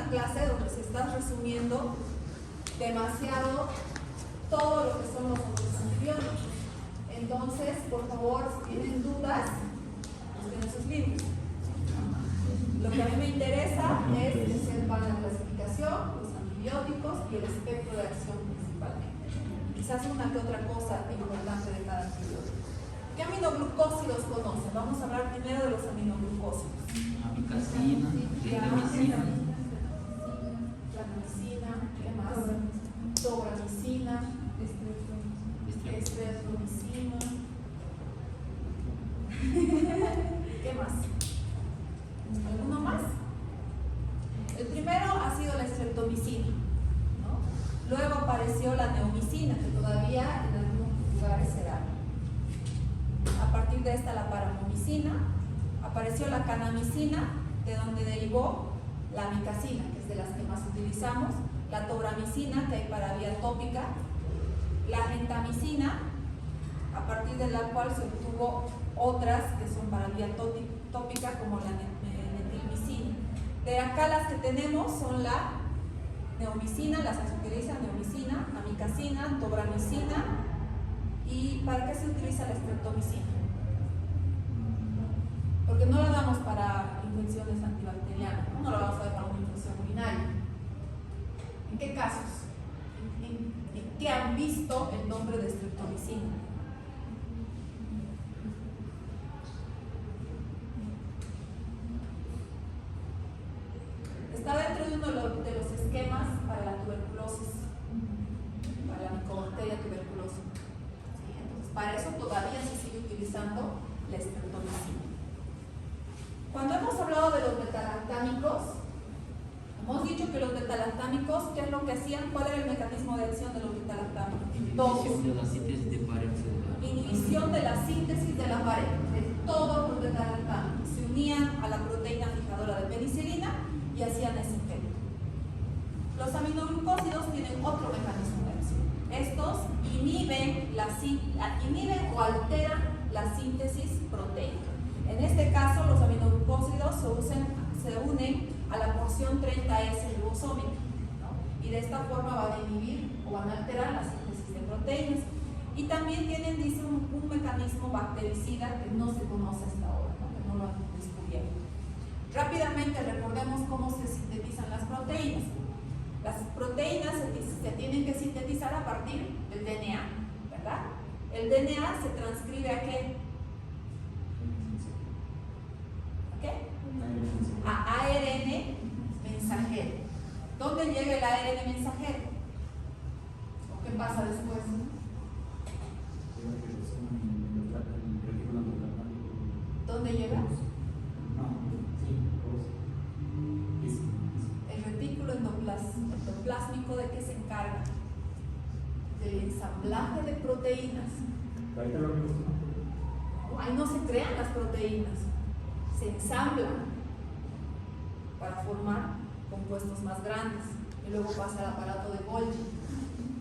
clase donde se está resumiendo demasiado todo lo que son los otros antibióticos. Entonces, por favor, si tienen dudas, busquen esos libros. Lo que a mí me interesa es que sepan la clasificación, los antibióticos y el espectro de acción principalmente. Quizás una que otra cosa importante de cada antibiótico. ¿Qué aminoglucósidos conocen? Vamos a hablar primero de los aminoglucósidos. Amicacina, clindamicina. Clandamicina, ¿qué más? Tobramicina, estreptomicina. ¿Qué más? ¿Alguno más? El primero ha sido la estreptomicina, ¿no? Luego apareció la neomicina, que todavía en algunos lugares se da. A partir de esta la paramomicina, apareció la canamicina, de donde derivó la amicacina, que es de las que más utilizamos, la tobramicina, que hay para vía tópica, la gentamicina, a partir de la cual se obtuvo otras que son para vía tópica, como la metilmicina. De acá las que tenemos son la neomicina, las que se utilizan, neomicina, amicacina, tobramicina. ¿Y para qué se utiliza la estreptomicina? Porque no la damos para infecciones antibacterianas, no la vamos a dar para una infección urinaria. ¿En qué casos? ¿En qué han visto el nombre de estreptomicina? Está dentro de uno de los esquemas para la tuberculosis, para la Mycobacteria tuberculosis. ¿Sí? Entonces, para eso todavía se sigue utilizando la estreptomicina. Cuando hemos hablado de los betalactámicos, hemos dicho que los betalactámicos, ¿qué es lo que hacían? ¿Cuál era el mecanismo de acción de los betalactámicos? Inhibición de la síntesis de pared celular. Inhibición de la síntesis de la pared, de todos los betalactámicos. Se unían a la proteína fijadora de penicilina y hacían ese efecto. Los aminoglucósidos tienen otro mecanismo de acción. Estos inhiben o alteran la síntesis proteica. En este caso, los aminoglucósidos se unen a la porción 30S ribosómica, ¿no? Y de esta forma van a inhibir o van a alterar la síntesis de proteínas. Y también tienen, dice, un mecanismo bactericida que no se conoce hasta ahora, ¿no? Que no lo han descubierto. Rápidamente recordemos cómo se sintetizan las proteínas. Las proteínas se tienen que sintetizar a partir del DNA, ¿verdad? El DNA se transcribe ¿a qué? ¿A qué? A ARN mensajero. ¿Dónde llega el ARN mensajero? ¿O qué pasa después? ¿Dónde llega? El retículo endoplásmico, ¿de qué se encarga? Del ensamblaje de proteínas. Ahí no se crean las proteínas, se ensamblan para formar compuestos más grandes y luego pasa al aparato de Golgi,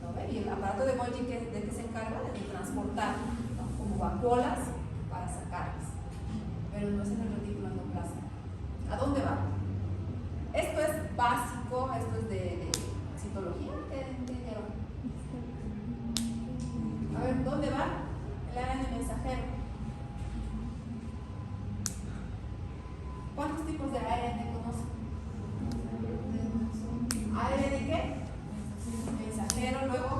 ¿no? Y el aparato de Golgi, ¿de qué se encarga? De transportar, ¿no? Como vacuolas para sacarlas, pero no es en el retículo endoplasmático. ¿A dónde va? Esto es básico, esto es de citología. ¿Qué lleva? A ver, ¿dónde va el ARN mensajero? ¿Cuántos tipos de ARN conocen? ¿ARN qué? Mensajero, luego.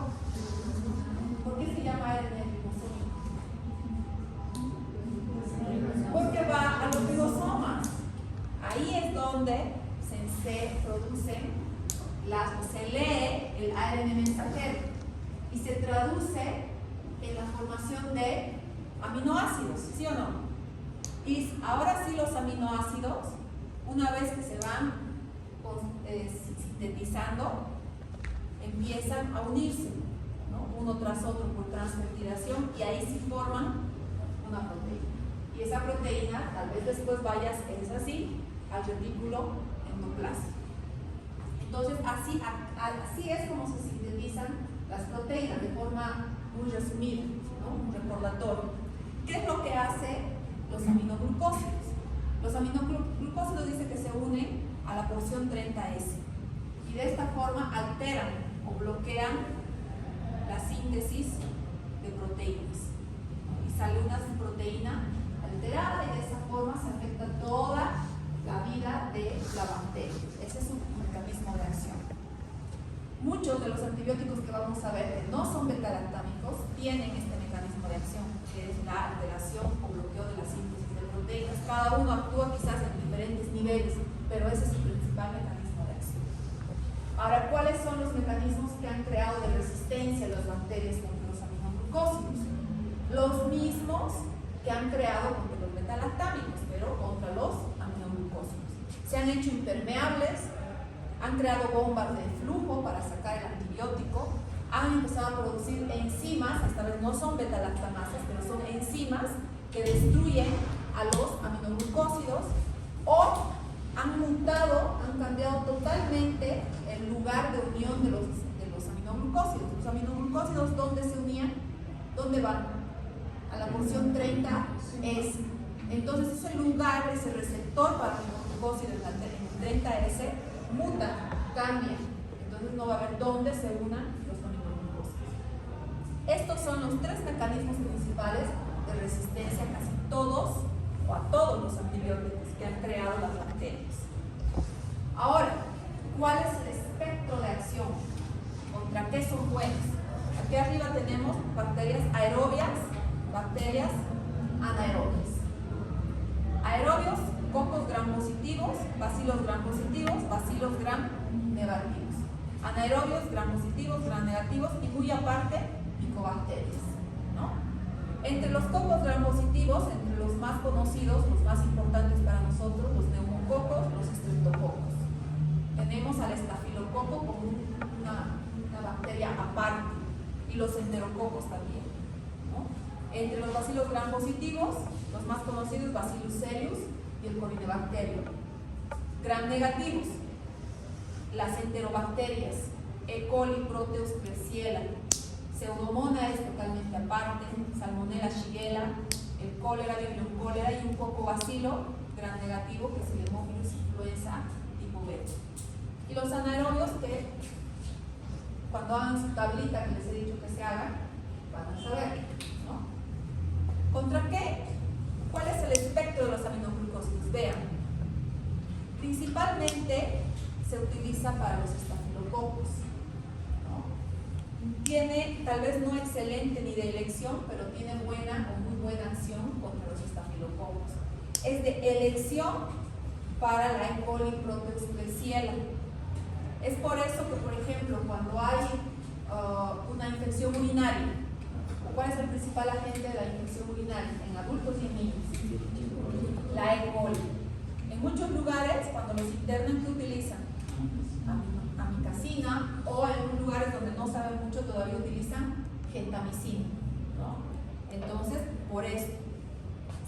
¿Por qué se llama ARN ribosómico? Porque va a los ribosomas. Ahí es donde se producen se lee el ARN mensajero y se traduce en la formación de aminoácidos, ¿sí o no? Y ahora sí, los aminoácidos, una vez que se van sintetizando, empiezan a unirse, ¿no? Uno tras otro por transmetilación, y ahí sí forman una proteína. Y esa proteína, tal vez después vayas, es así, al retículo endoplasmático. Entonces, así es como se sintetizan las proteínas, de forma muy resumida, ¿no? Un recordatorio. ¿Qué es lo que hace los aminoglucósidos? Los aminoglucósidos dice que se unen a la porción 30S. y de esta forma alteran o bloquean la síntesis de proteínas. Y sale una proteína alterada y de esa forma se afecta toda la vida de la bacteria. Ese es un mecanismo de acción. Muchos de los antibióticos que vamos a ver que no son beta-lactámicos tienen este mecanismo de acción, que es la alteración o bloqueo de la síntesis de proteínas. Cada uno actúa quizás en diferentes niveles, pero ese es su principal mecanismo de acción. Ahora, ¿cuáles son los mecanismos que han creado de resistencia a las bacterias contra los aminoglucósidos? Los mismos que han creado contra los beta-lactámicos, pero contra los aminoglucósidos. Se han hecho impermeables, han creado bombas de flujo para sacar el antibiótico, han empezado a producir enzimas, esta vez no son beta-lactamases, pero son enzimas que destruyen a los aminoglucósidos, o han mutado, han cambiado totalmente el lugar de unión de los aminoglucósidos. Los aminoglucósidos, ¿dónde se unían? ¿Dónde van? A la porción 30S. Entonces ese lugar, ese receptor para aminoglucósidos en 30S muta, cambia. Entonces no va a haber dónde se unan los aminoglucósidos. Estos son los tres mecanismos principales de resistencia a casi todos o a todos los antibióticos que han creado las bacterias. Ahora, ¿cuál es el espectro de acción? ¿Contra qué son buenas? Aquí arriba tenemos bacterias aerobias, bacterias anaerobias. Aerobios, cocos gram positivos, bacilos gram positivos, bacilos gram negativos. Anaerobios, gram positivos, gram negativos y muy aparte, micobacterias, ¿no? Entre los cocos gram positivos, entre los más conocidos, los más importantes para nosotros, los neumococos, los estreptococos. Tenemos al estafilococo como una bacteria aparte y los enterococos también, ¿no? Entre los bacilos gram positivos, los más conocidos, Bacillus cereus y el Corynebacterium. Gram negativos, las enterobacterias, E. coli, Proteus, Klebsiella. Pseudomonas es totalmente aparte, Salmonella, Shigella, el cólera, Vibrio cólera y un coco bacilo, gram negativo, que es el Haemophilus influenza tipo B. Y los anaerobios que cuando hagan su tablita que les he dicho que se hagan, van a saber, ¿no? ¿Contra qué? ¿Cuál es el espectro de los aminoglucósidos? Vean, principalmente se utiliza para los estafilococos, ¿no? Tiene, tal vez no excelente ni de elección, pero tiene buena o muy buena acción contra los estafilococos. Es de elección para la E. coli, Proteus, Klebsiella. Es por eso que, por ejemplo, cuando hay una infección urinaria, ¿cuál es el principal agente de la infección urinaria en adultos y en niños? La E. coli. En muchos lugares, cuando los internan, ¿qué utilizan? Amikacina, o en lugares donde no saben mucho todavía utilizan gentamicina, ¿no? Entonces, por eso,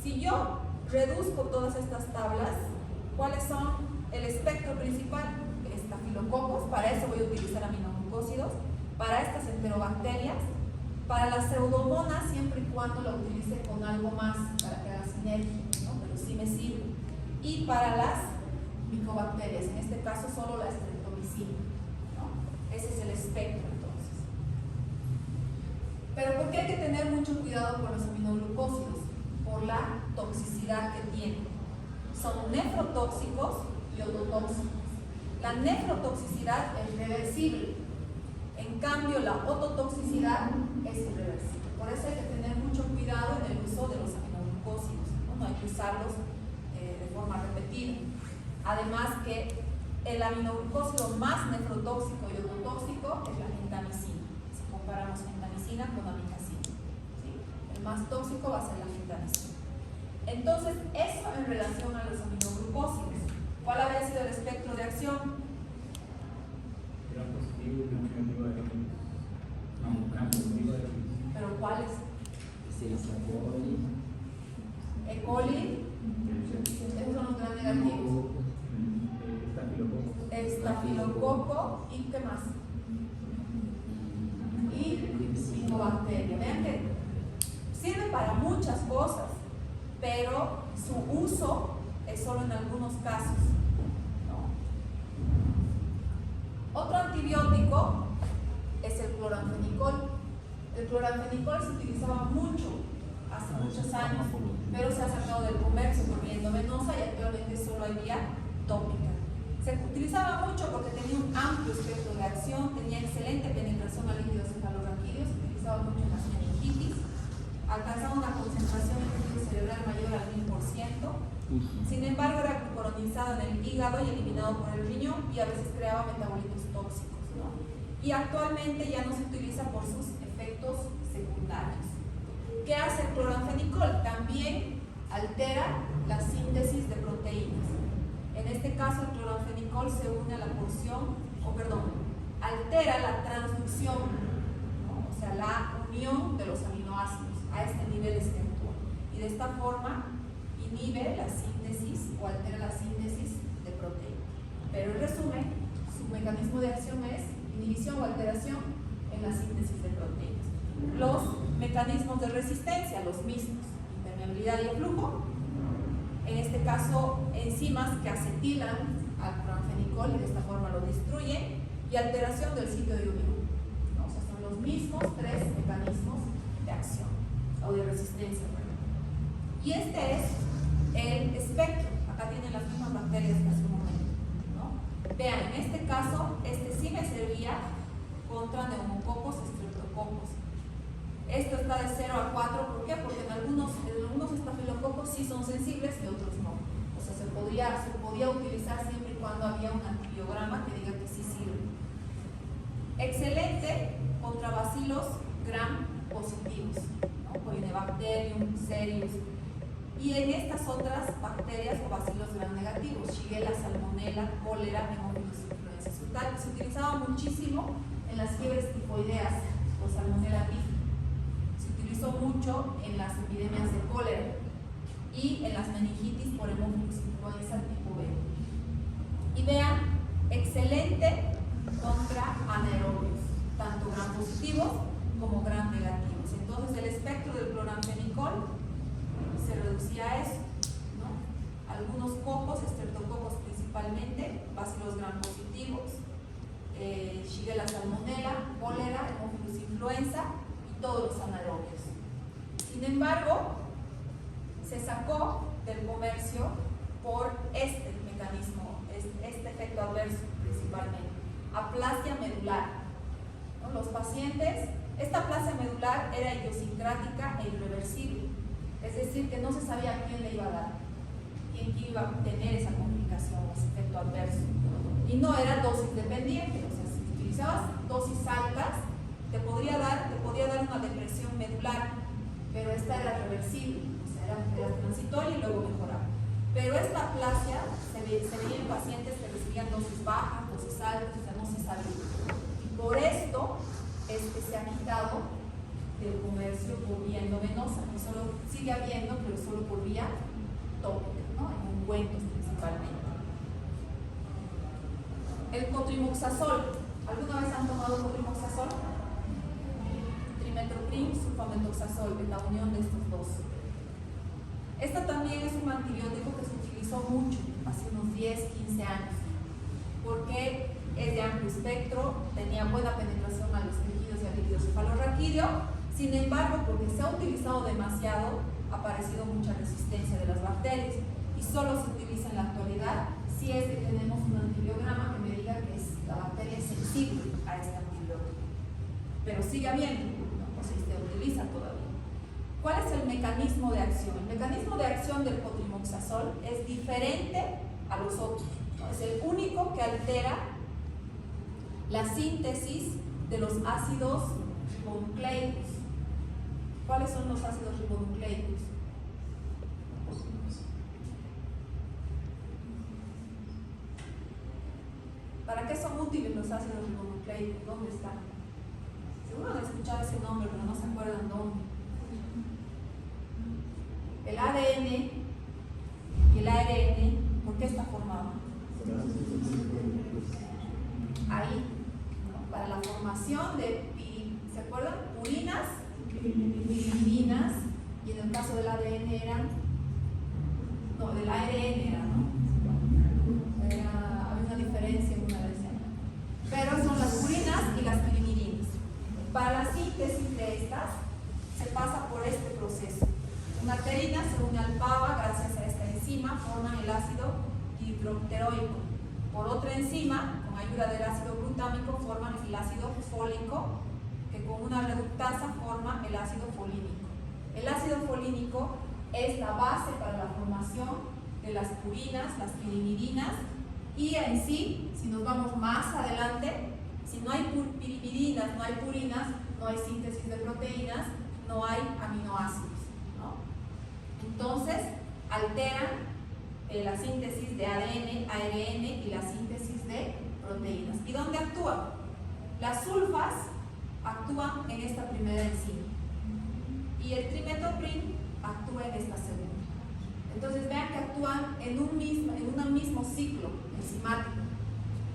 si yo reduzco todas estas tablas, ¿cuáles son el espectro principal? Estafilococos, para eso voy a utilizar aminoglucósidos, para estas enterobacterias, para las pseudomonas, siempre y cuando la utilice con algo más para que haga sinergia, ¿no? Pero sí me sirve. Y para las micobacterias, en este caso solo la streptomicina, ¿no? Ese es el espectro entonces. Pero ¿por qué hay que tener mucho cuidado con los aminoglucósidos? Por la toxicidad que tienen. Son nefrotóxicos y ototóxicos. La nefrotoxicidad es reversible, en cambio la ototoxicidad es irreversible. Por eso hay que tener mucho cuidado en el uso de los aminoglucósidos, ¿no? No hay que usarlos de forma repetida. Además que el aminoglucósido más nefrotóxico y ototóxico es la gentamicina. Si comparamos gentamicina con amikacina, ¿sí? El más tóxico va a ser la gentamicina. Entonces, eso en relación a los aminoglucósidos. ¿Cuál habría sido el espectro de acción? Gram positivo y gram negativo de virus. No, gram positivo de virus. ¿Pero cuáles? E. coli, esos son los gram negativos. Estafilococo y ¿qué más? Y micobacteria. Vean que sirve para muchas cosas, pero su uso es solo en algunos casos, ¿no? Otro antibiótico es el cloranfenicol. El cloranfenicol se utilizaba mucho hace muchos años, pero se ha sacado del comercio por vía endovenosa y actualmente solo hay vía tópica. Se utilizaba mucho porque tenía un amplio espectro de acción, tenía excelente penetración a líquidos cefalorraquídeos, se utilizaba mucho en las meningitis, alcanzaba una concentración en líquido cerebral mayor al 1000%. Sin embargo, era glucuronizado en el hígado y eliminado por el riñón y a veces creaba metabolitos tóxicos, ¿no? Y actualmente ya no se utiliza por sus efectos secundarios. ¿Qué hace el cloranfenicol? También altera la síntesis de proteínas. En este caso, el cloranfenicol se une a la altera la transducción, ¿no? O sea, la unión de los aminoácidos a este nivel estructural. Y de esta forma inhibe la síntesis o altera la síntesis de proteínas. Pero en resumen, su mecanismo de acción es inhibición o alteración en la síntesis de proteínas. Los mecanismos de resistencia, los mismos, impermeabilidad y flujo. En este caso, enzimas que acetilan al cloranfenicol y de esta forma lo destruyen, y alteración del sitio de unión, ¿no? O sea, son los mismos tres mecanismos de acción o de resistencia. Y este es el espectro. Acá tienen las mismas bacterias que hace un momento, ¿no? Vean, en este caso, este sí me servía contra neumococos, estreptococos. Esto está de 0 a 4, ¿por qué? Porque en algunos estafilococos sí son sensibles y otros no. O sea, se podía utilizar siempre y cuando había un antibiograma que diga que sí sirve. Excelente contra bacilos gram positivos, ¿no? Corynebacterium, Serius. Y en estas otras bacterias o bacilos gram negativos, Shigella, Salmonella, cólera, hemófilos influenza. Se utilizaba muchísimo en las fiebres tifoideas o Salmonella typhi. Se utilizó mucho en las epidemias de cólera y en las meningitis por hemófilos influenza tipo B. Y vean, excelente contra anaerobios, tanto gram positivos como gram negativos. Entonces el espectro del cloranfenicol se reducía a eso, ¿no? Algunos cocos, estreptococos principalmente, bacilos gram positivos, Shigella, Salmonella, cólera, hemófilos influenza y todos los anaerobios. Sin embargo, se sacó del comercio por este mecanismo, este efecto adverso principalmente, aplasia medular, ¿no? Los pacientes, esta aplasia medular era idiosincrática e irreversible, es decir, que no se sabía a quién le iba a dar, quién iba a tener esa complicación, ese efecto adverso, y no era dosis dependiente. O sea, si utilizabas dosis altas, te podía dar una depresión medular, pero esta era reversible, o sea, era transitoria y luego mejoraba. Pero esta aplasia se veía en pacientes que recibían dosis bajas, dosis altas, o sea, no se sabía. Y por esto es que se ha quitado del comercio por vía endovenosa, que solo sigue habiendo, pero solo por vía tópica, ¿no? En ungüentos principalmente. El cotrimoxazol. ¿Alguna vez han tomado cotrimoxazol? Trimethoprim, sulfametoxazol, la unión de estos dos. Esta también es un antibiótico que se utilizó mucho, hace unos 10, 15 años, porque es de amplio espectro, tenía buena penetración a los tejidos y al líquido cefalorraquídeo. Sin embargo, porque se ha utilizado demasiado, ha aparecido mucha resistencia de las bacterias y solo se utiliza en la actualidad si es que tenemos un antibiograma que me diga que la bacteria es sensible a este antibiótico. Pero sigue habiendo, ¿no? O sea, se utiliza todavía. ¿Cuál es el mecanismo de acción? El mecanismo de acción del cotrimoxazol es diferente a los otros, ¿no? Es el único que altera la síntesis de los ácidos ribonucleicos. ¿Cuáles son los ácidos ribonucleicos? ¿Para qué son útiles los ácidos ribonucleicos? ¿Dónde están? Seguro han escuchado ese nombre, pero no se acuerdan dónde. El ADN y el ARN, ¿por qué está formado? Ahí, ¿no? Para la formación de, ¿se acuerdan? Purinas, piridinas, y en el caso del ADN eran, no, del ARN era, ¿no? Había una diferencia en una de esas. Pero hidroteroico. Por otra enzima, con ayuda del ácido glutámico, forman el ácido fólico, que con una reductasa forma el ácido folínico. El ácido folínico es la base para la formación de las purinas, las pirimidinas, y en sí, si nos vamos más adelante, si no hay pirimidinas, no hay purinas, no hay síntesis de proteínas, no hay aminoácidos, ¿no? Entonces, alteran la síntesis de ADN, ARN y la síntesis de proteínas. ¿Y dónde actúan? Las sulfas actúan en esta primera enzima y el trimetoprim actúa en esta segunda. Entonces vean que actúan en un mismo ciclo enzimático,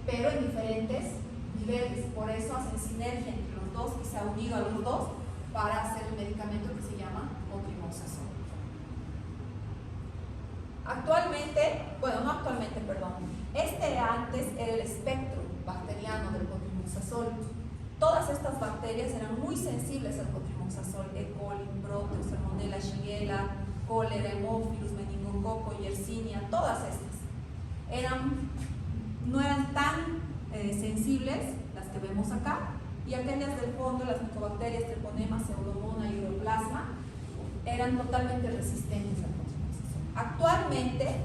pero en diferentes niveles. Por eso hacen sinergia entre los dos y se ha unido a los dos para hacer el medicamento que se llama cotrimoxazol. Este antes era el espectro bacteriano del cotrimoxazol. Todas estas bacterias eran muy sensibles al cotrimoxazol: E. coli, Proteus, Salmonella, Shigella, cólera, Haemophilus, meningococo, Yersinia, todas estas no eran tan sensibles, las que vemos acá, y aquellas del fondo, las micobacterias, Treponema, Pseudomonas y Uroplasma, eran totalmente resistentes al cotrimoxazol. Actualmente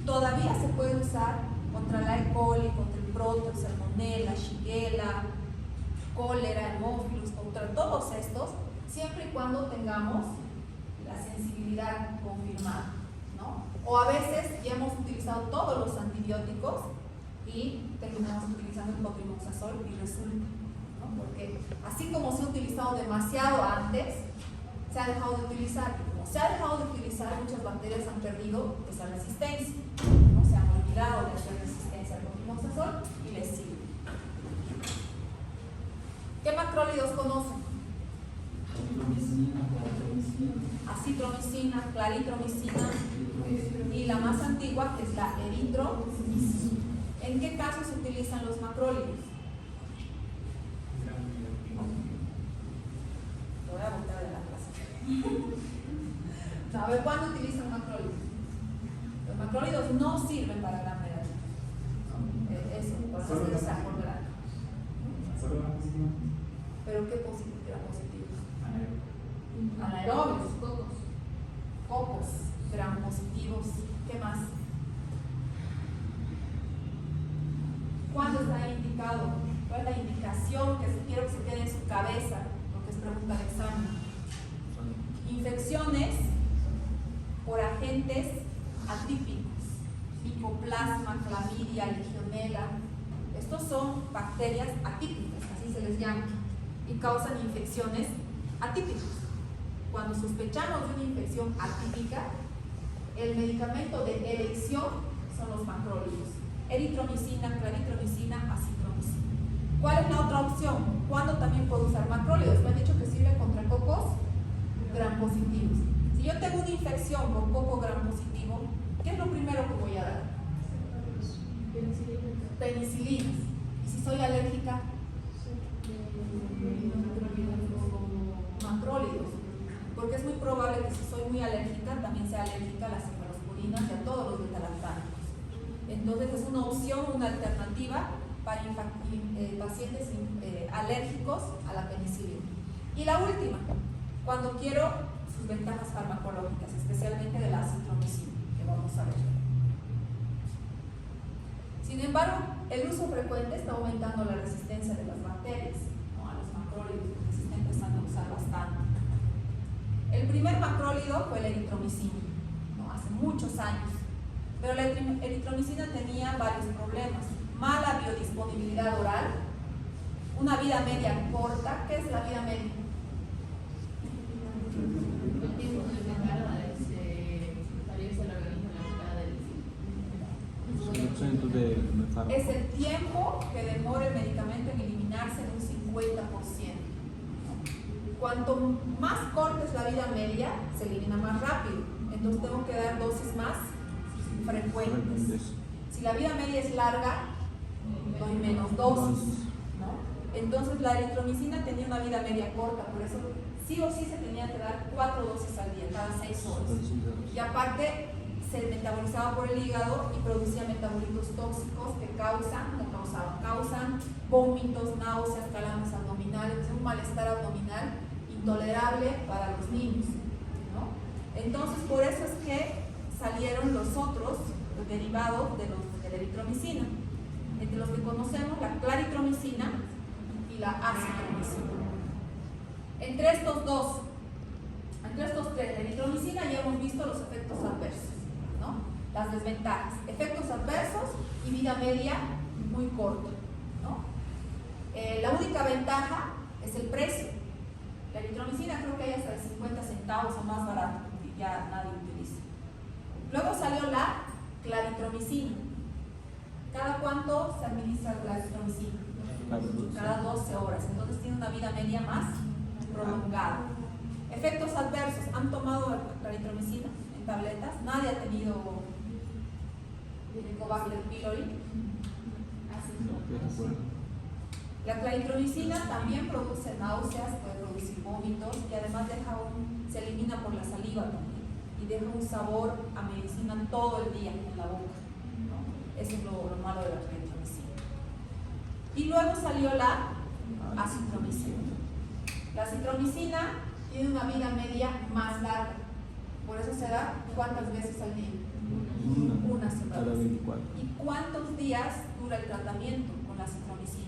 todavía se puede usar contra la E. coli, contra el Proteus, Salmonella, Shigella, cólera, Haemophilus, contra todos estos, siempre y cuando tengamos la sensibilidad confirmada, ¿no? O a veces ya hemos utilizado todos los antibióticos y terminamos utilizando el cotrimoxazol y resulta, ¿no? Porque así como se ha utilizado demasiado antes, se ha dejado de utilizar. Y como se ha dejado de utilizar, muchas bacterias han perdido esa resistencia, ¿no? Se han olvidado de hacer resistencia al cotrimoxazol y les sirve. ¿Qué macrólidos conocen? Acitromicina, claritromicina y la más antigua, que es la eritromicina. ¿En qué casos se utilizan los macrólidos? Lo voy a botar de la clase. A ver, ¿cuándo utilizan macrólidos? Los macrólidos no sirven para gran medalla. Eso, por eso se les acordará. ¿Pero qué era positivo? Anaerobios, cocos, gram positivos. ¿Qué más? ¿Cuándo está indicado? ¿Cuál es la indicación que quiero que se quede en su cabeza? Lo que es pregunta de examen. Infecciones por agentes atípicos, Mycoplasma, Clamidia, Legionella. Estos son bacterias atípicas, así se les llama, y causan infecciones atípicas. Cuando sospechamos de una infección atípica, el medicamento de elección son los macrólidos: eritromicina, claritromicina, acitromicina. ¿Cuál es la otra opción? ¿Cuándo también puedo usar macrólidos? Me han dicho que sirve contra cocos gram positivos. Si yo tengo una infección con coco gram positivo, ¿qué es lo primero que voy a dar? Penicilinas. Y si soy alérgica, macrólidos, porque es muy probable que si soy muy alérgica también sea alérgica a las cefalosporinas y a todos los beta-lactámicos. Entonces es una opción, una alternativa para pacientes alérgicos a la penicilina. Y la última, cuando quiero sus ventajas farmacológicas, especialmente de la acitromicina, que vamos a ver. Sin embargo, el uso frecuente está aumentando la resistencia de las bacterias, ¿no? A los macrólidos, que se está empezando a usar bastante. El primer macrólido fue la eritromicina, ¿no? Hace muchos años. Pero la eritromicina tenía varios problemas: mala biodisponibilidad oral, una vida media corta. ¿Qué es la vida media? Es el tiempo que demora el medicamento en eliminarse en un 50%. Cuanto más corta es la vida media, se elimina más rápido. Entonces tengo que dar dosis más frecuentes. Si la vida media es larga, doy menos dosis, ¿no? Entonces la eritromicina tenía una vida media corta, por eso sí o sí se tenía que dar 4 dosis al día, cada 6 horas. Y aparte se metabolizaba por el hígado y producía metabolitos tóxicos que causan vómitos, náuseas, calambres abdominales, un malestar abdominal intolerable para los niños, ¿no? Entonces, por eso es que salieron los otros derivados de la eritromicina, entre los que conocemos la claritromicina y la acitromicina. Entre estos tres, la eritromicina, ya hemos visto los efectos adversos, ¿no? Las desventajas, efectos adversos y vida media muy corta, ¿no? La única ventaja es el precio. La eritromicina creo que hay hasta de 50 centavos o más barato, que ya nadie utiliza. Luego salió la claritromicina. ¿Cada cuánto se administra la claritromicina? Cada 12 horas. Entonces tiene una vida media más prolongada. Efectos adversos. ¿Han tomado la claritromicina en tabletas? Nadie ha tenido Helicobacter pylori. La claritromicina también produce náuseas, puede producir vómitos y además se elimina por la saliva también y deja un sabor a medicina todo el día en la boca, ¿no? Eso es lo malo de la claritromicina. Y luego salió la acitromicina. La acitromicina tiene una vida media más larga, por eso se da ¿cuántas veces al día? Una sola vez. ¿Y cuántos días dura el tratamiento con la acitromicina?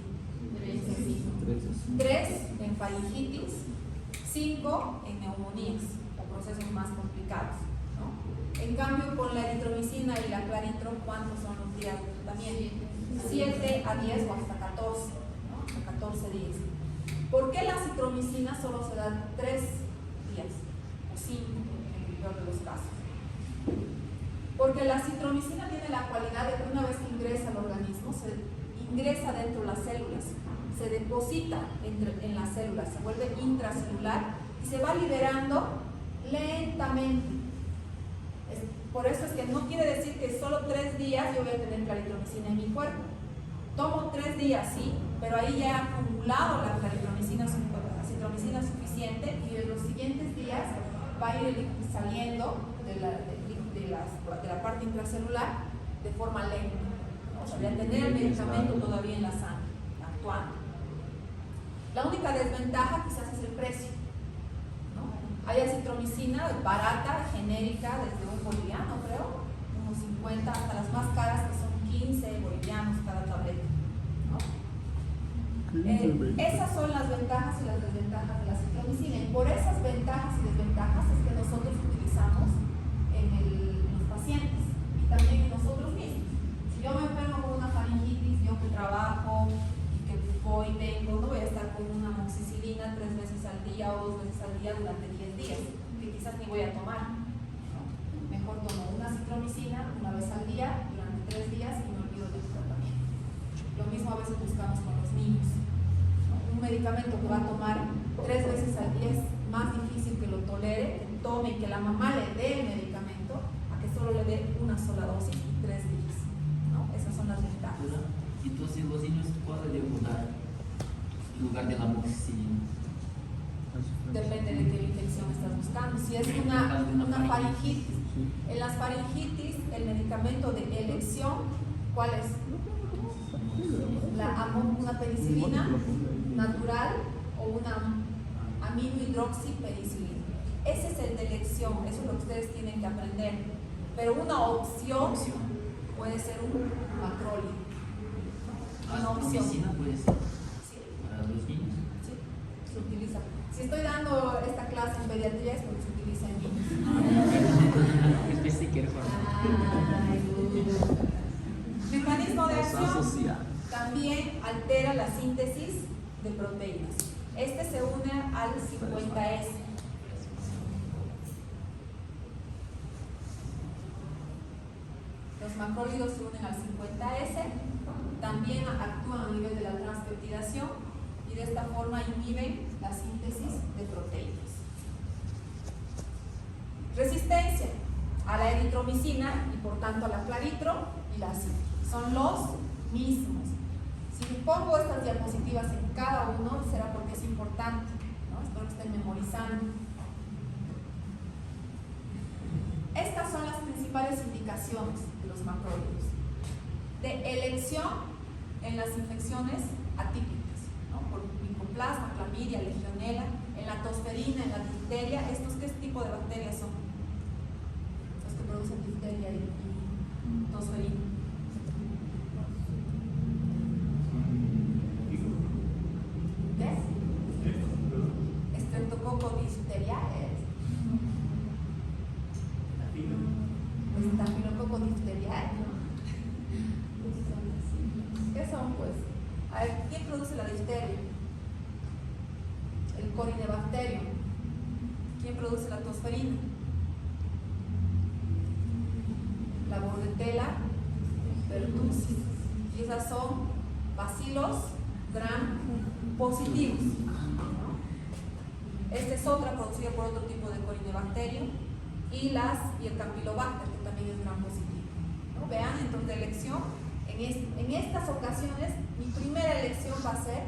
3 en faringitis, 5 en neumonías o procesos más complicados, ¿no? En cambio, con la eritromicina y la claritro, ¿cuántos son los días de tratamiento? 7 a 10 o hasta 14, ¿no? Hasta 14 días. ¿Por qué la acitromicina solo se da 3 días o 5 en el peor de los casos? Porque la acitromicina tiene la cualidad de que una vez que ingresa al organismo, se ingresa dentro de las células, se deposita en las células, se vuelve intracelular y se va liberando lentamente. Por eso es que no quiere decir que solo 3 días yo voy a tener claritromicina en mi cuerpo. Tomo 3 días, sí, pero ahí ya he acumulado la acitromicina suficiente y en los siguientes días va a ir saliendo de la parte intracelular de forma lenta. O sea, voy a tener el medicamento todavía en la sangre, actuando. La única desventaja quizás es el precio, ¿no? Hay acitromicina barata, genérica, desde un boliviano, creo, unos 50, hasta las más caras que son 15 bolivianos cada tableta, ¿no? Esas son las ventajas y las desventajas de la acitromicina. Y por esas ventajas y desventajas es que nosotros utilizamos en los pacientes y también en nosotros mismos. Si yo me enfermo con una faringitis, yo que trabajo y que voy y vengo, no voy a estar con una amoxicilina 3 veces al día o 2 veces al día durante 10 días, que quizás ni voy a tomar, ¿no? Mejor tomo una acitromicina una vez al día durante 3 días y me olvido del tratamiento. Lo mismo a veces buscamos con los niños, ¿no? Un medicamento que va a tomar 3 veces al día es más difícil que lo tolere, que tome y que la mamá le dé el medicamento a que solo le dé una sola dosis y 3 días, ¿no? Esas son las ventajas. Entonces los niños, ¿cuál deben dar en lugar de la amoxicilina? Depende de qué infección estás buscando. Si es una faringitis, en las faringitis el medicamento de elección, ¿cuál es? Una penicilina natural o una aminohidroxipenicilina. Ese es el de elección, eso es lo que ustedes tienen que aprender. Pero una opción puede ser un macrolide. Una opción. ¿Acitromicina puede ser Sí. para los niños? Sí, se utiliza. Si estoy dando esta clase en pediatría es porque se utiliza en niños. Pensé que era para... Mecanismo de acción también altera la síntesis de proteínas. Este se une al 50S. Los macrólidos se unen al 50S, también actúan a nivel de la transpeptidación y de esta forma inhiben la síntesis de proteínas. Resistencia a la eritromicina y por tanto a la claritro y la citro. Son los mismos. Si pongo estas diapositivas en cada uno será porque es importante, ¿no? Espero que estén memorizando. Estas son las principales principales indicaciones de los macrólidos. De elección en las infecciones atípicas, ¿no? Por micoplasma, clamidia, legionela, en la tosferina, en la difteria. ¿Estos qué tipo de bacterias son? Los que producen difteria y tosferina. ¿Qué? Streptococcus difteriae. Staphylococcus difteriae. ¿Qué son, pues? A ver, ¿quién produce la difteria? El Corynebacterium. ¿Quién produce la tosferina? La Bordetella pertussis. Y esas son bacilos gram positivos, ¿no? Esta es otra producida por otro tipo de Corynebacterium y el Campylobacter, que también es gram positivo, ¿no? Vean, entonces de elección. En estas ocasiones, mi primera elección va a ser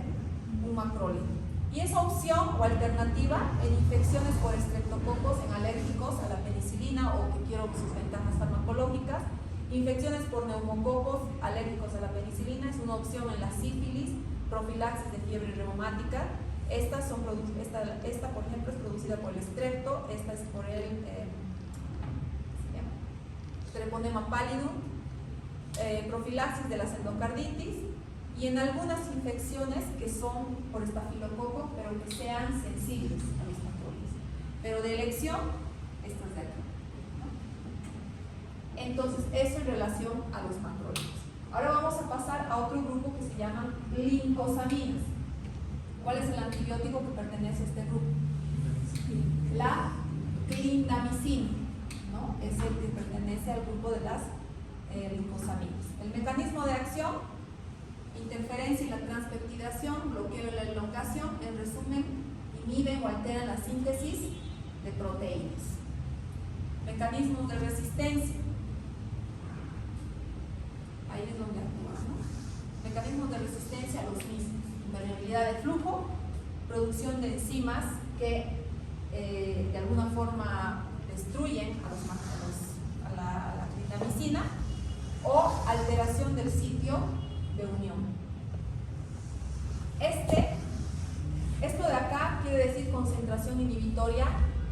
un macrólido. Y es opción o alternativa en infecciones por estreptococos, en alérgicos a la penicilina o que quiero sus ventajas farmacológicas. Infecciones por neumococos alérgicos a la penicilina es una opción en la sífilis, profilaxis de fiebre reumática. Esta, por ejemplo, es producida por el estrepto, esta es por el Treponema pallidum. Profilaxis de las endocarditis y en algunas infecciones que son por estafilococo pero que sean sensibles a los macrólidos. Pero de elección, estas de aquí, ¿no? Entonces, eso en relación a los macrólidos. Ahora vamos a pasar a otro grupo que se llaman glincosaminas. ¿Cuál es el antibiótico que pertenece a este grupo? La clindamicina, ¿no? Es el que pertenece al grupo de las glincosaminas. El mecanismo de acción: interferencia y la transpeptidación, bloqueo y la elongación. En resumen, inhiben o alteran la síntesis de proteínas. Mecanismos de resistencia, ahí es donde actúan, ¿no? Mecanismos de resistencia a los mismos: invariabilidad de flujo, producción de enzimas que de alguna forma destruyen a la clindamicina, o alteración del sitio de unión. Esto de acá quiere decir concentración inhibitoria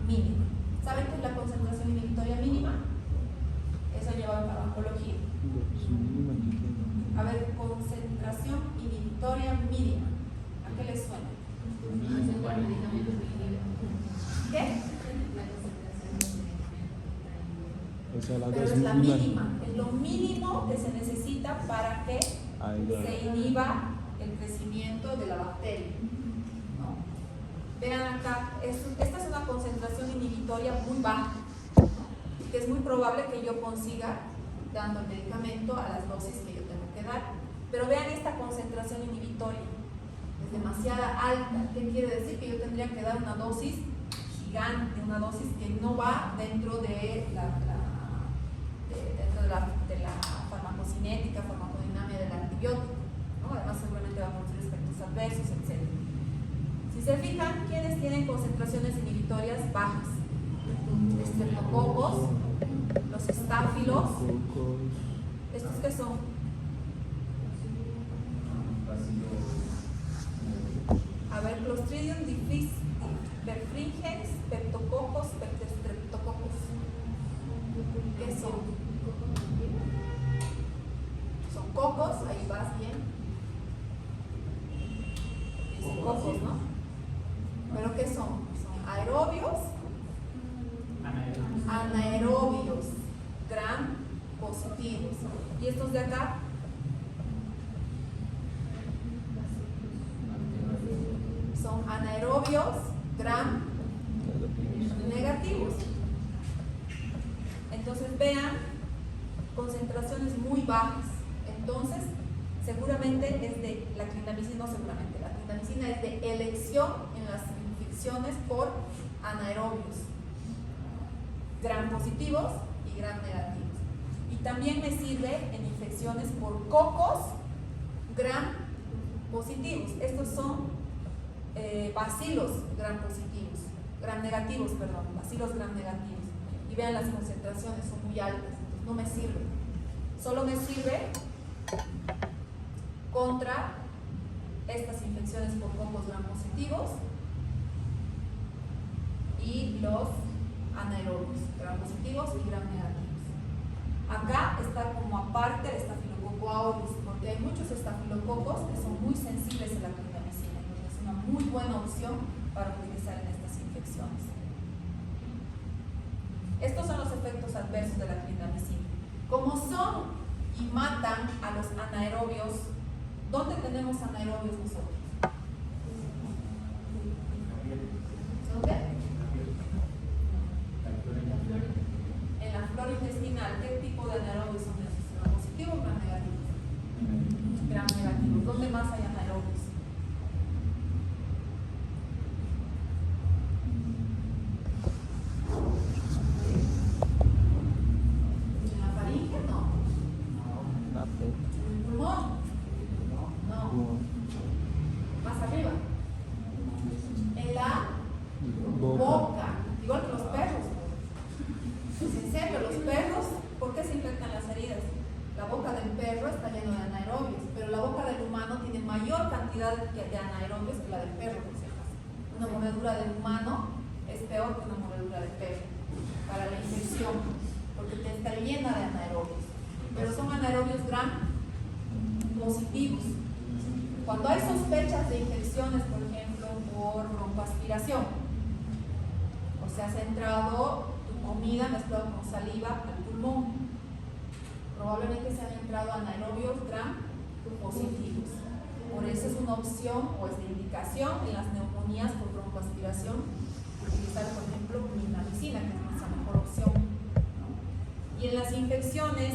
mínima. ¿Saben qué es la concentración inhibitoria mínima? Eso lleva en farmacología. A ver, concentración inhibitoria mínima. ¿A qué les suena? ¿Qué? O sea, Pero es la mínima, es lo mínimo que se necesita para que se inhiba el crecimiento de la bacteria, ¿no? Vean acá, esta es una concentración inhibitoria muy baja, que es muy probable que yo consiga dando el medicamento a las dosis que yo tengo que dar. Pero vean esta concentración inhibitoria, es demasiada alta. ¿Qué quiere decir? Que yo tendría que dar una dosis gigante, una dosis que no va dentro de la farmacocinética, farmacodinámica del antibiótico, ¿no? Además seguramente va a producir efectos adversos, etc. Si se fijan, ¿quiénes tienen concentraciones inhibitorias bajas? Estreptococos, los estáfilos. ¿Estos qué son? A ver, Clostridium difficile, perfringens, peptococos, peptostreptococos. ¿Qué son? Son cocos, ahí vas bien. Dice cocos, ¿no? ¿Pero qué son? Son aerobios, anaerobios, gram positivos. ¿Y estos de acá? Son anaerobios, gram negativos. Entonces vean, concentraciones muy bajas. Entonces, seguramente es de la clindamicina, no seguramente, la clindamicina es de elección en las infecciones por anaerobios, gram positivos y gram negativos. Y también me sirve en infecciones por cocos gram positivos. Estos son bacilos gram positivos, gram negativos, perdón, bacilos gram negativos. Y vean, las concentraciones son muy altas. no me sirve. Solo me sirve contra estas infecciones por cocos gram positivos y los anaerobios gram positivos y gram negativos. Acá está como aparte el estafilococo aureus, porque hay muchos estafilococos que son muy sensibles a la clindamicina, entonces es una muy buena opción para utilizar en estas infecciones. Estos son los efectos adversos de la clindamicina. Como son y matan a los anaerobios, ¿dónde tenemos anaerobios nosotros? ¿Dónde? En la flora intestinal. ¿Qué tipo de anaerobios son esos? ¿Gram positivos o gram negativos? Gram negativos. ¿Dónde más hay anaerobios? ¿En la faringe? No. ¿En el pulmón? No. Más arriba. En la boca. Igual que los perros. Pues en serio, los perros, ¿por qué se infectan las heridas? La boca del perro está llena de anaerobios, pero la boca del humano tiene mayor cantidad de anaerobios que la del perro, por si acaso. Una mordedura del humano es peor que una mordedura del perro para la infección, porque está llena de anaerobios. Pero son anaerobios gram positivos. Cuando hay sospechas de infecciones, por ejemplo, por broncoaspiración, o sea, has entrado tu comida mezclada con saliva al pulmón, probablemente se han entrado anaerobios gram positivos. Por eso es una opción o es de indicación en las neumonías por broncoaspiración utilizar, por ejemplo, clindamicina, que es nuestra mejor opción, ¿no? Y en las infecciones,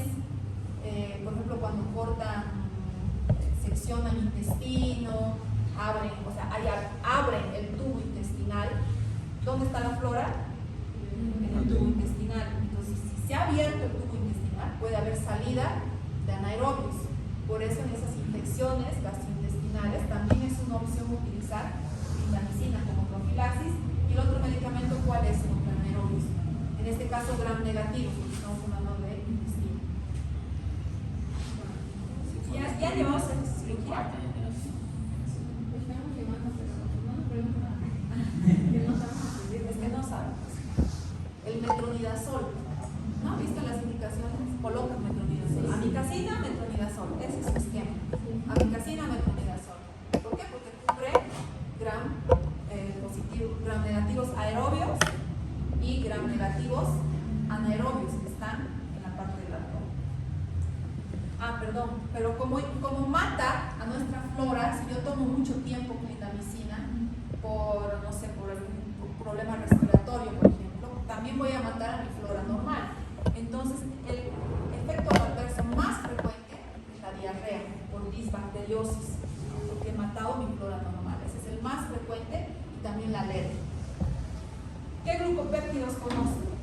por ejemplo, cuando cortan, seccionan intestino, abren, o sea, abren el tubo intestinal. ¿Dónde está la flora? En el tubo intestinal. Entonces, si se ha abierto el tubo intestinal, puede haber salida de anaerobios. Por eso en esas infecciones gastrointestinales también es una opción utilizar clindamicina como profilaxis. ¿Y el otro medicamento cuál es contra anaerobios? En este caso gram negativo, porque estamos hablando de intestino. Ya llevamos el cirugía. Es que no saben. El metronidazol. ¿No han visto las indicaciones? Colocan metronidazol. Amicacina, metronidazol. Ese es su esquema. Amicacina, metronidazol. ¿Por qué? Porque cubre gram negativos aerobios y gram negativos anaerobios que están en la parte del abdomen. Perdón, pero como mata a nuestra flora, si yo tomo mucho tiempo clindamicina por, no sé, por algún problema respiratorio, por ejemplo, también voy a matar a mi flora normal. Entonces, el efecto adverso más frecuente es la diarrea por disbacteriosis, porque he matado mi flora normal. Ese es el más frecuente y también la alergia. ¿Qué glucopéptidos conocen?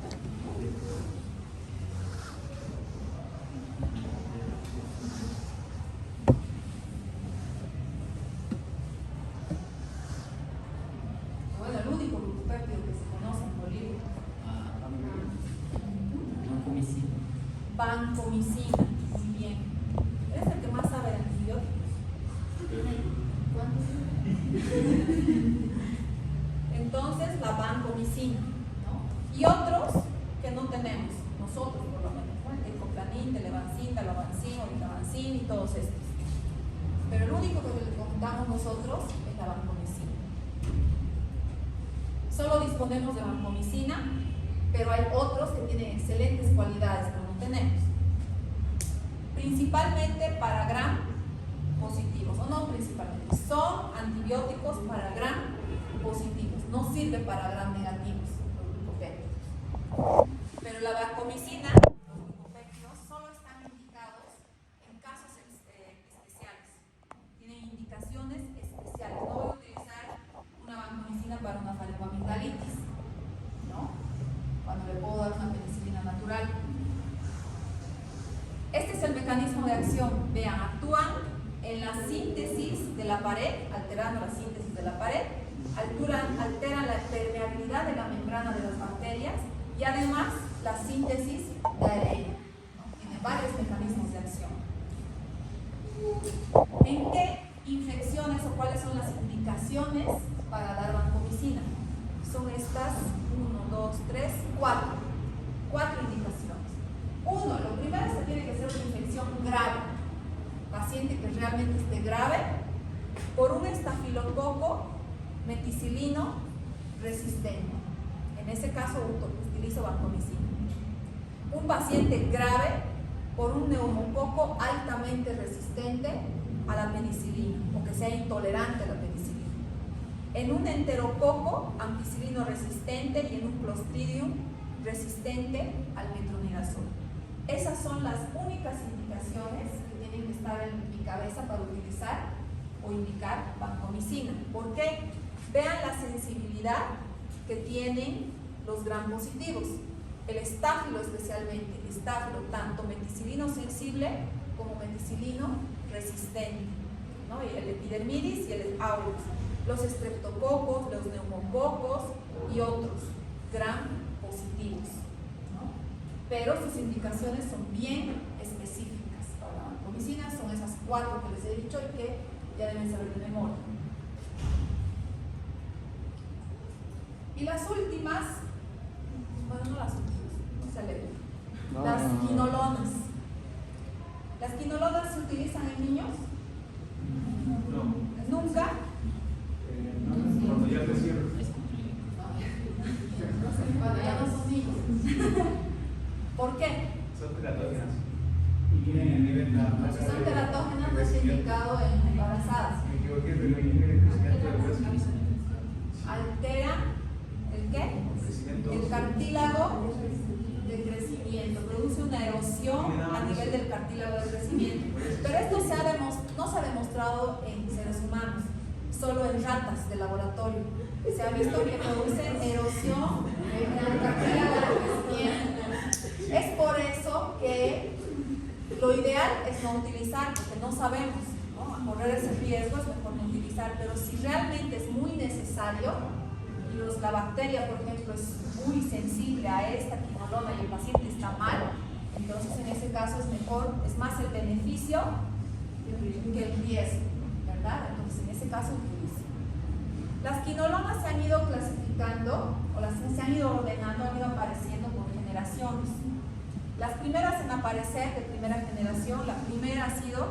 Bueno, el único glucopéptido que se conoce en Bolivia. Vancomicina. Muy bien. ¿Eres el que más sabe de antibióticos? ¿Cuántos? Entonces, la vancomicina, ¿no? Y otros que no tenemos, nosotros por lo menos, ¿no? El coplanin, televancin, dalavancin, oricavancin y todos estos. Pero el único que le contamos nosotros es la vancomicina. Solo disponemos de vancomicina, pero hay otros que tienen excelentes cualidades, pero no tenemos. Principalmente para gram positivos, o no principalmente, son antibióticos para gram positivos, no sirve para gram negativos, los glucopéptidos. Pero la vancomicina, los glucopéptidos, solo están indicados en casos especiales, tienen indicaciones especiales. No voy a utilizar una vancomicina para una faringoamigdalitis, ¿no? Cuando le puedo dar una penicilina natural. Este es el mecanismo de acción. Vean, actúan en la síntesis de la pared, alterando la síntesis de la pared, alteran la permeabilidad de la membrana de las bacterias y además la síntesis de ARN. infecciones o cuáles son las indicaciones para dar vancomicina. Son estas 1, 2, 3, 4. 4 indicaciones. 1, lo primero es que tiene que ser una infección grave. Paciente que realmente esté grave por un estafilococo meticilino resistente. En ese caso utilizo vancomicina. Un paciente grave por un neumococo altamente resistente a la penicilina o que sea intolerante a la penicilina. En un enterococo ampicilino resistente y en un clostridium resistente al metronidazol. Esas son las únicas indicaciones que tienen que estar en mi cabeza para utilizar o indicar vancomicina. ¿Por qué? Vean la sensibilidad que tienen los gram positivos. El estáfilo especialmente, el estáfilo tanto meticilino sensible como meticilino resistente, ¿no? El epidermidis y el aureus, los estreptococos, los neumococos y otros gram positivos, ¿no? Pero sus indicaciones son bien específicas para la vancomicina, son esas 4 que les he dicho y que ya deben saber de memoria. Y las últimas, bueno, no las últimas, no se alegren, las quinolonas. ¿Las quinolonas se utilizan en niños? No. ¿Nunca? No, cuando ya crecieron. Cuando ya no son niños. ¿Por qué? Son teratógenas. Y tienen el nivel de Si son teratógenas no está indicado en embarazadas. Me equivoqué, pero el nivel de crecimiento del hueso. Altera ¿el qué? El cartílago de crecimiento, produce una erosión a nivel del cartílago de crecimiento. Pero esto no se ha demostrado en seres humanos, solo en ratas de laboratorio. Se ha visto que produce erosión en el cartílago de crecimiento. Es por eso que lo ideal es no utilizar, porque no sabemos, ¿no? A correr ese riesgo es mejor no utilizar, pero si realmente es muy necesario, y la bacteria, por ejemplo, es muy sensible a esta quinolona y el paciente está mal, entonces en ese caso es mejor, es más el beneficio que el riesgo, ¿verdad? Entonces en ese caso utilizo. Las quinolonas se han ido clasificando, se han ido ordenando, han ido apareciendo por generaciones. Las primeras en aparecer de primera generación, la primera ha sido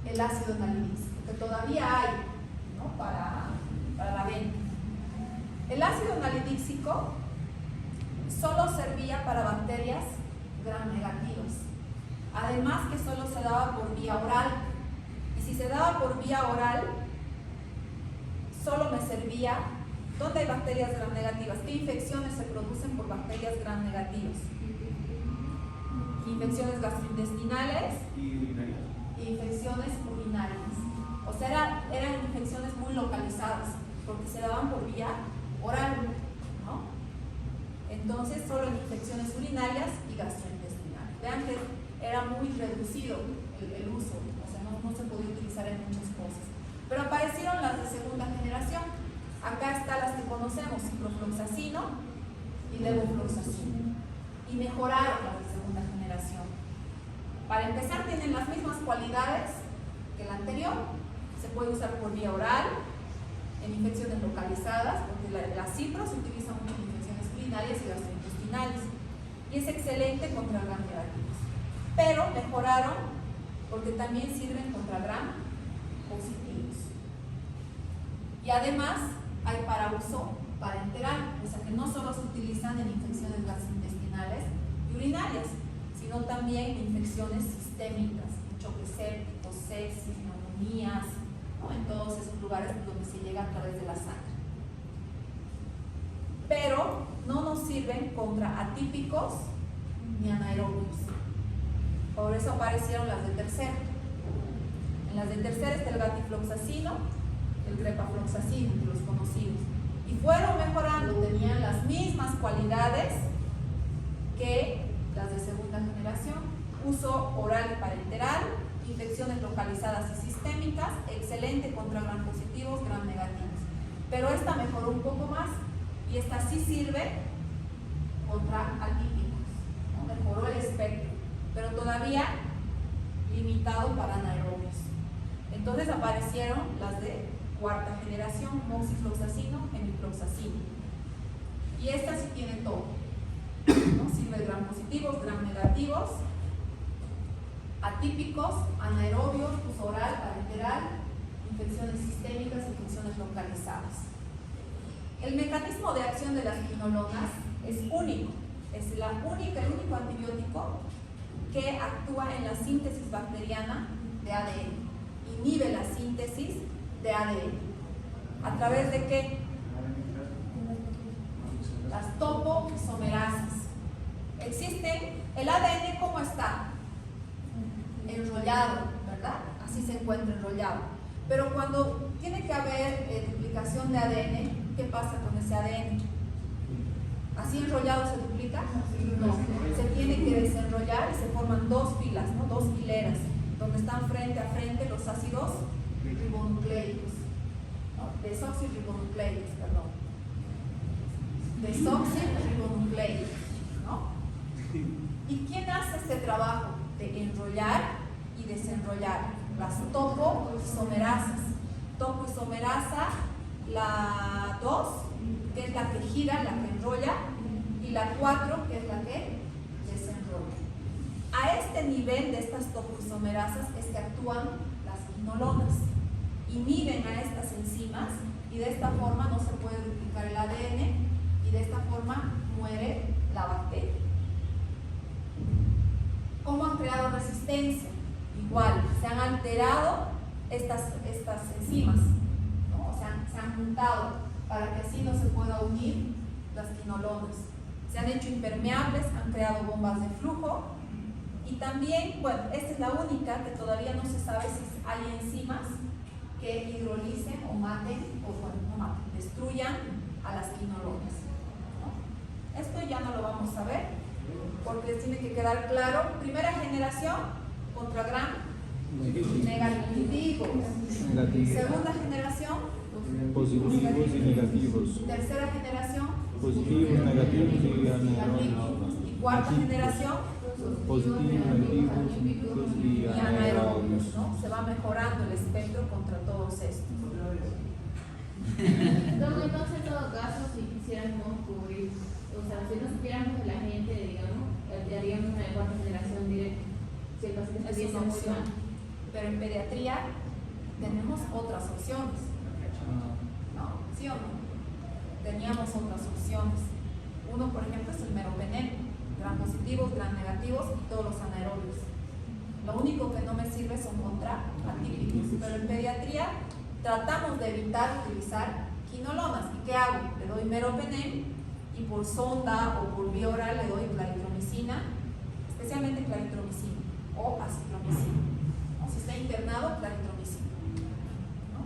el ácido nalidícico, que todavía hay, ¿no? para la venta. El ácido nalidícico solo servía para bacterias gram negativas. Además que solo se daba por vía oral. Y si se daba por vía oral, solo me servía. ¿Dónde hay bacterias gram negativas? ¿Qué infecciones se producen por bacterias gram negativas? Infecciones gastrointestinales y infecciones urinarias. O sea, eran infecciones muy localizadas, porque se daban por vía oral, ¿no? Entonces, solo en infecciones urinarias y gastrointestinales. Vean que era muy reducido el uso, o sea, no se podía utilizar en muchas cosas. Pero aparecieron las de segunda generación. Acá están las que conocemos, ciprofloxacino y levofloxacino. Y mejoraron las de segunda generación. Para empezar, tienen las mismas cualidades que la anterior. Se puede usar por vía oral, en infecciones localizadas, porque la cipro se utiliza mucho en infecciones urinarias y gastrointestinales. Y es excelente contra gram negativos. Pero mejoraron porque también sirven contra gram positivos. Y además hay para uso parenteral, o sea que no solo se utilizan en infecciones gastrointestinales y urinarias, sino también en infecciones sistémicas, en choques sépticos, sepsis, neumonías, ¿no? En todos esos lugares donde se llega a través de la sangre. Pero no nos sirven contra atípicos ni anaerobios. Por eso aparecieron las de tercero. En las de tercero está el gatifloxacino, el grepafloxacino, los conocidos. Y fueron mejorando, tenían las mismas cualidades que las de segunda generación. Uso oral y parenteral, infecciones localizadas y sistémicas, excelente contra gram positivos, gram negativos. Pero esta mejoró un poco más y esta sí sirve contra atípicos, ¿no? Mejoró el espectro, pero todavía limitado para anaerobios. Entonces aparecieron las de cuarta generación, moxifloxacino, hemifloxacino. Y estas sí tienen todo, ¿no? Sirve gram positivos, gram negativos, atípicos, anaerobios, uso oral, parenteral, infecciones sistémicas, infecciones localizadas. El mecanismo de acción de las quinolonas es único, es el único antibiótico que actúa en la síntesis bacteriana de ADN, inhibe la síntesis de ADN. ¿A través de qué? Las topoisomerasas. Existen, el ADN ¿cómo está? Enrollado, ¿verdad? Así se encuentra enrollado. Pero cuando tiene que haber duplicación de ADN, ¿qué pasa con ese ADN? ¿Así enrollado se duplica? No, se tiene que desenrollar y se forman dos filas, ¿no? Dos hileras, donde están frente a frente los ácidos ribonucleicos, ¿no? Desoxirribonucleicos, perdón. Desoxirribonucleicos, ¿no? ¿Y quién hace este trabajo de enrollar y desenrollar? Las topoisomerasas. Topoisomerasa, la 2, que es la que gira, la que enrolla, y la 4, que es la que desenrolla. A este nivel de estas topoisomerasas es que actúan las quinolonas. Inhiben a estas enzimas y de esta forma no se puede duplicar el ADN y de esta forma muere la bacteria. ¿Cómo han creado resistencia? Igual, se han alterado estas enzimas, ¿no? O sea, se han juntado para que así no se pueda unir las quinolonas. Se han hecho impermeables, han creado bombas de flujo y también, bueno, esta es la única que todavía no se sabe si hay enzimas que hidrolicen o maten, o bueno, no maten, destruyan a las quinolonas, ¿no? Esto ya no lo vamos a ver porque les tiene que quedar claro. Primera generación contra gram negativos. Segunda generación Positivos y negativos. tercera generación Positivos, negativos y anaerobios. y cuarta generación Positivos, negativos y y anaerobios, anaerobios. ¿no? Se va mejorando el espectro contra todos estos. Entonces, en todo caso, si quisiéramos cubrir, o sea, si no supiéramos de la gente, digamos, haríamos una de cuarta generación directa. Si el paciente Es estuviese una muy opción. mal. Pero en pediatría tenemos otras opciones, ¿no? ¿Sí o no? Teníamos otras opciones. Uno, por ejemplo, es el meropenem, gram positivos, gram negativos y todos los anaerobios. Lo único que no me sirve son contra atípicos, pero en pediatría tratamos de evitar utilizar quinolonas. ¿Y qué hago? Le doy meropenem y por sonda o por vía oral le doy claritromicina, especialmente claritromicina o acitromicina. ¿No? Si está internado, claritromicina, ¿no?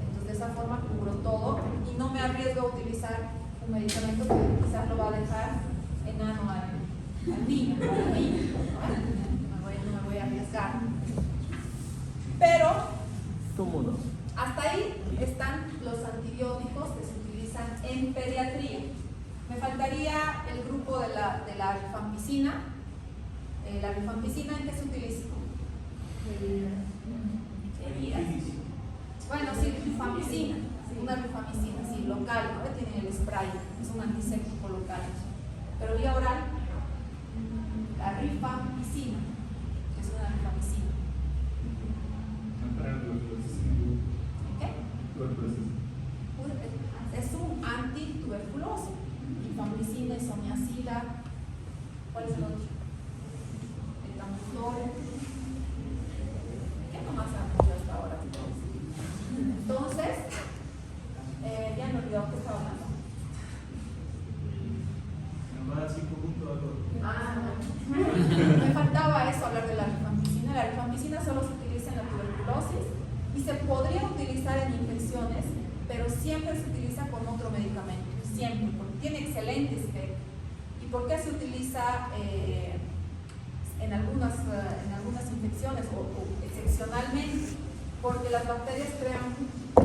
Entonces de esa forma cubro todo y no me arriesgo a utilizar un medicamento que quizás lo va a dejar enano al niño, al niño, ¿no? No me voy a arriesgar. Pero ¿Cómo no? hasta ahí están los antibióticos que se utilizan en pediatría. Me faltaría el grupo de la rifampicina. ¿La rifampicina en qué se utiliza? Bueno, sí, rifampicina. Una rifampicina, sí, local, ¿no? Tienen el spray, es un antiséptico local. Pero vía oral, la rifampicina, es una rifampicina. ¿Qué? Es un antituberculoso. Rifampicina, isoniazida. ¿Cuál es el otro? El tamiflor. ¿Qué nomás han hecho hasta ahora? Entonces, ya me olvidó que estaba hablando. Me faltaba eso, hablar de la rifampicina. La rifampicina solo se utiliza en la tuberculosis y se podría utilizar en infecciones, pero siempre se utiliza con otro medicamento, siempre, porque tiene excelente efecto. ¿Y por qué se utiliza en algunas infecciones o excepcionalmente? Porque las bacterias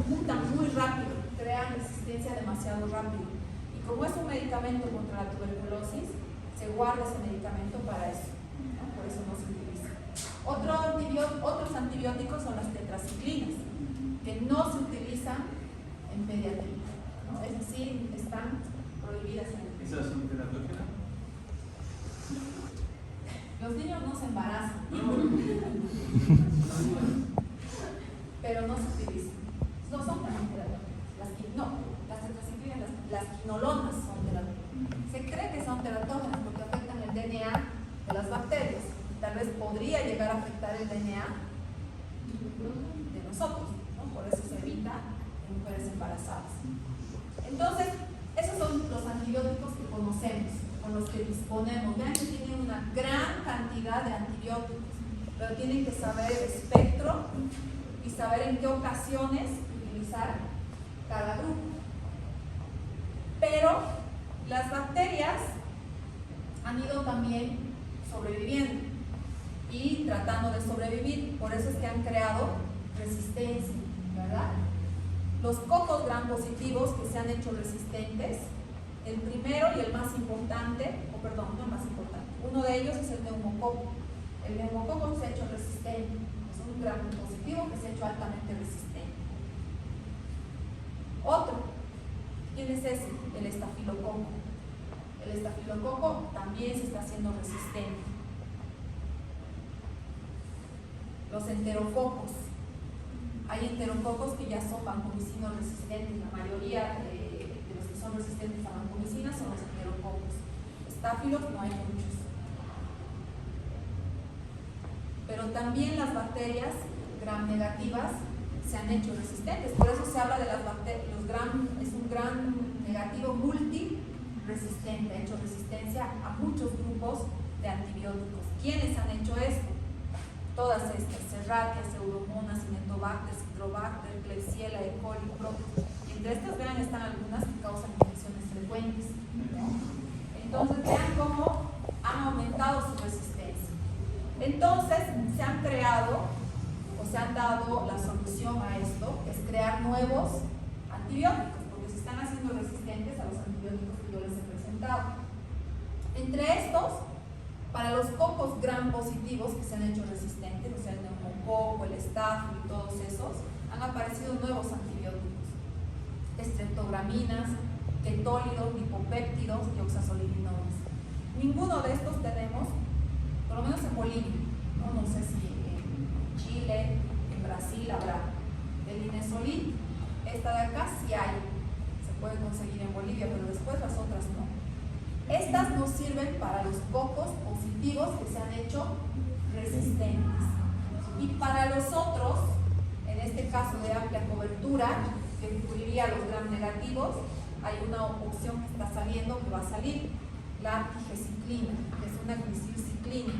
mutan muy rápido, crean resistencia demasiado rápido. Y como es un medicamento contra la tuberculosis, se guarda ese medicamento para eso, ¿no? Por eso no se utiliza. Otro antibiótico otros antibióticos son las tetraciclinas, que no se utilizan en pediatría, ¿no? Es decir, están prohibidas en el pediatría. ¿Esas son teratógenas? Los niños no se embarazan, pero no se utilizan. No son también teratógenas. Las tetraciclinas, las quinolonas son teratógenas. Se cree que son teratógenas porque afectan el DNA de las bacterias. Tal vez podría llegar a afectar el DNA de nosotros, ¿no? Por eso se evita en mujeres embarazadas. Entonces, esos son los antibióticos que conocemos, con los que disponemos. Vean que tienen una gran cantidad de antibióticos, pero tienen que saber el espectro y saber en qué ocasiones utilizar cada grupo. Pero las bacterias han ido también sobreviviendo y tratando de sobrevivir, por eso es que han creado resistencia, ¿verdad? Los cocos gram positivos que se han hecho resistentes, el primero y el más importante, no el más importante, uno de ellos es el neumococo. El neumococo se ha hecho resistente, es un gram positivo que se ha hecho altamente resistente. Otro, ¿quién es ese? El estafilococo. El estafilococo también se está haciendo resistente. Los enterococos. Hay enterococos que ya son vancomicinos resistentes. La mayoría de los que son resistentes a vancomicina son los enterococos. Estáfilos no hay muchos. Pero también las bacterias gram negativas se han hecho resistentes. Por eso se habla de las bacterias. Es un gram negativo multiresistente. Ha hecho resistencia a muchos grupos de antibióticos. ¿Quiénes han hecho esto? Todas estas, Serratia, Pseudomonas, Cimetobacter, Citrobacter, Klebsiella, E. coli, Proteus. Y entre estas, vean, están algunas que causan infecciones frecuentes, ¿no? Entonces, vean cómo han aumentado su resistencia. Entonces, se han creado, o se han dado la solución a esto, que es crear nuevos antibióticos, porque se están haciendo resistentes a los antibióticos que yo les he presentado. Entre estos, para los cocos gram positivos que se han hecho resistentes, o sea, el neumococo, el estáfilo y todos esos, han aparecido nuevos antibióticos. Estreptograminas, ketólidos, lipopéptidos y oxazolidinones. Ninguno de estos tenemos, por lo menos en Bolivia, no sé si en Chile, en Brasil habrá. El inesolid, esta de acá sí hay, se puede conseguir en Bolivia, pero después las otras no. Estas nos sirven para los cocos positivos que se han hecho resistentes. Y para los otros, en este caso de amplia cobertura, que cubriría los gram negativos, hay una opción que está saliendo, que va a salir, la tigecyclina, que es una glicilciclina,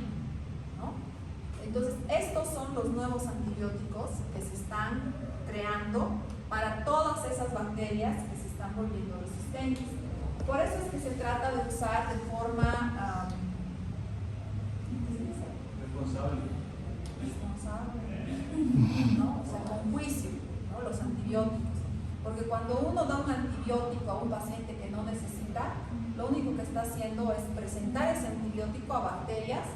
¿no? Entonces, estos son los nuevos antibióticos que se están creando para todas esas bacterias que se están volviendo resistentes. Por eso es que se trata de usar de forma Responsable. ¿no? O sea, con juicio, ¿no? Los antibióticos. Porque cuando uno da un antibiótico a un paciente que no necesita, lo único que está haciendo es presentar ese antibiótico a bacterias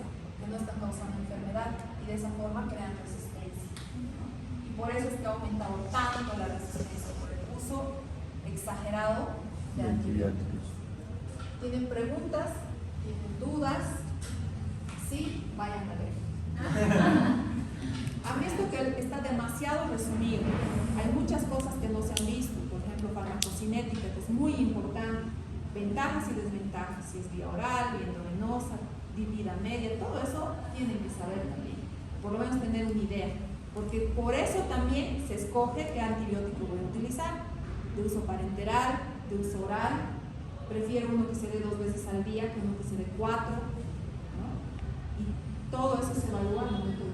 que no están causando enfermedad y de esa forma crean resistencia, ¿no? Y por eso es que ha aumentado tanto la resistencia, por el uso exagerado de antibióticos. ¿Tienen preguntas? ¿Tienen dudas? Sí, vayan a ver. Han visto que está demasiado resumido. Hay muchas cosas que no se han visto, por ejemplo, farmacocinética, que es muy importante. Ventajas y desventajas, si es vía oral, vía endovenosa, vida media, todo eso tienen que saber también. Por lo menos tener una idea. Porque por eso también se escoge qué antibiótico voy a utilizar. De uso parenteral, de uso oral. Prefiero uno que se dé 2 veces al día que uno que se dé 4, ¿no? Y todo eso se evalúa al momento de